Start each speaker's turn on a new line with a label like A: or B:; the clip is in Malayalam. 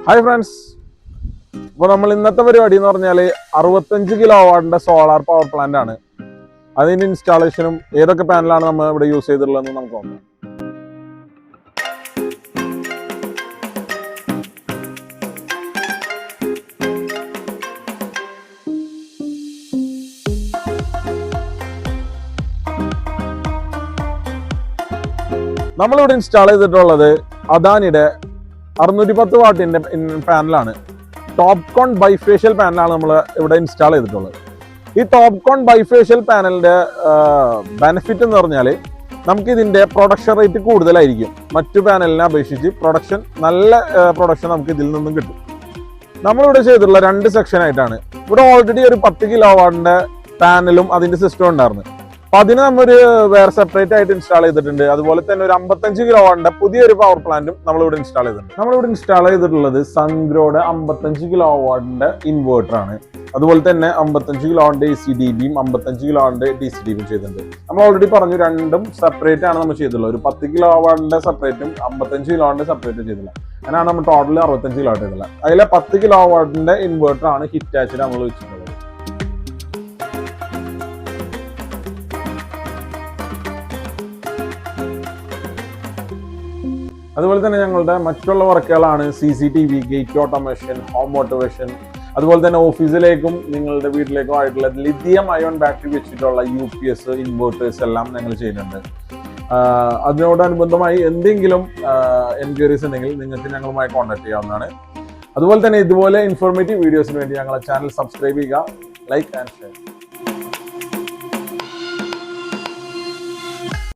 A: ഹായ് ഫ്രണ്ട്സ്, അപ്പോൾ നമ്മൾ ഇന്നത്തെ പരിപാടി എന്ന് പറഞ്ഞാൽ 65 കിലോ വാട്ടിന്റെ സോളാർ പവർ പ്ലാന്റ് ആണ്. അതിന്റെ ഇൻസ്റ്റാളേഷനും ഏതൊക്കെ പാനലാണ് നമ്മൾ ഇവിടെ യൂസ് ചെയ്തിട്ടുള്ളതെന്ന് നമുക്ക് നോക്കാം. നമ്മളിവിടെ ഇൻസ്റ്റാൾ ചെയ്തിട്ടുള്ളത് അദാനിയുടെ 610 വാട്ടിന്റെ പാനലാണ്. ടോപ്കോൺ ബൈഫേഷ്യൽ പാനലാണ് നമ്മൾ ഇവിടെ ഇൻസ്റ്റാൾ ചെയ്തിട്ടുള്ളത്. ഈ ടോപ്കോൺ ബൈഫേഷ്യൽ പാനലിന്റെ ബെനിഫിറ്റ് എന്ന് പറഞ്ഞാൽ നമുക്ക് ഇതിന്റെ പ്രൊഡക്ഷൻ റേറ്റ് കൂടുതലായിരിക്കും. മറ്റു പാനലിനെ അപേക്ഷിച്ച് നല്ല പ്രൊഡക്ഷൻ നമുക്ക് ഇതിൽ നിന്നും കിട്ടും. നമ്മളിവിടെ ചെയ്തിട്ടുള്ള 2 സെക്ഷൻ ആയിട്ടാണ്. ഇവിടെ ഓൾറെഡി ഒരു 10 കിലോ വാട്ടിന്റെ പാനലും അതിന്റെ സിസ്റ്റം ഉണ്ടായിരുന്നു. അപ്പൊ അതിന് നമ്മൾ വേറെ സെപ്പറേറ്റ് ആയിട്ട് ഇൻസ്റ്റാൾ ചെയ്തിട്ടുണ്ട്. അതുപോലെ തന്നെ ഒരു 55 കിലോ വാട്ടിന്റെ പുതിയൊരു പവർ പ്ലാന്റും നമ്മളിവിടെ ഇൻസ്റ്റാൾ ചെയ്തിട്ടുണ്ട്. നമ്മളിവിടെ ഇൻസ്റ്റാൾ ചെയ്തിട്ടുള്ളത് സൺഗ്രോയുടെ 55 കിലോ വാട്ടിന്റെ ഇൻവേർട്ടർ ആണ്. അതുപോലെ തന്നെ 55 കിലോ വാട്ടിന്റെ AC/DBയും 55 കിലോ വാട്ടിന്റെ DC/DBയും ചെയ്തിട്ടുണ്ട്. നമ്മൾ ഓൾറെഡി പറഞ്ഞു രണ്ടും സെപ്പറേറ്റ് ആണ് നമ്മൾ ചെയ്തിട്ടുള്ളത്. ഒരു 10 കിലോ വാട്ടിന്റെ സെപ്പറേറ്റും 55 കിലോ വാട്ടിന്റെ സെപ്പറേറ്റും ചെയ്തില്ല. അങ്ങനെയാണ് നമ്മൾ ടോട്ടൽ 65 കിലോ വാട്ട് ചെയ്തില്ല. അതിലെ 10 കിലോ വാട്ടിന്റെ ഇൻവേർട്ടർ ആണ് ഹിറ്റാച്ചിൽ നമ്മൾ വെച്ചിട്ടുള്ളത്. അതുപോലെ തന്നെ ഞങ്ങളുടെ മറ്റുള്ള വർക്കുകളാണ് CCTV, gate automation, home automation, അതുപോലെ തന്നെ ഓഫീസിലേക്കും നിങ്ങളുടെ വീട്ടിലേക്കും ആയിട്ടുള്ള ലിഥിയം അയോൺ ബാറ്ററി വെച്ചിട്ടുള്ള UPS ഇൻവേർട്ടേഴ്സ് എല്ലാം ഞങ്ങൾ ചെയ്യുന്നുണ്ട്. അതിനോടനുബന്ധമായി എന്തെങ്കിലും എൻക്വയറീസ് ഉണ്ടെങ്കിൽ നിങ്ങൾക്ക് ഞങ്ങളുമായി കോൺടാക്ട് ചെയ്യാവുന്നതാണ്. അതുപോലെ തന്നെ ഇതുപോലെ ഇൻഫോർമേറ്റീവ് വീഡിയോസിന് വേണ്ടി ഞങ്ങളുടെ ചാനൽ സബ്സ്ക്രൈബ് ചെയ്യുക, ലൈക്ക് ആൻഡ് ഷെയർ.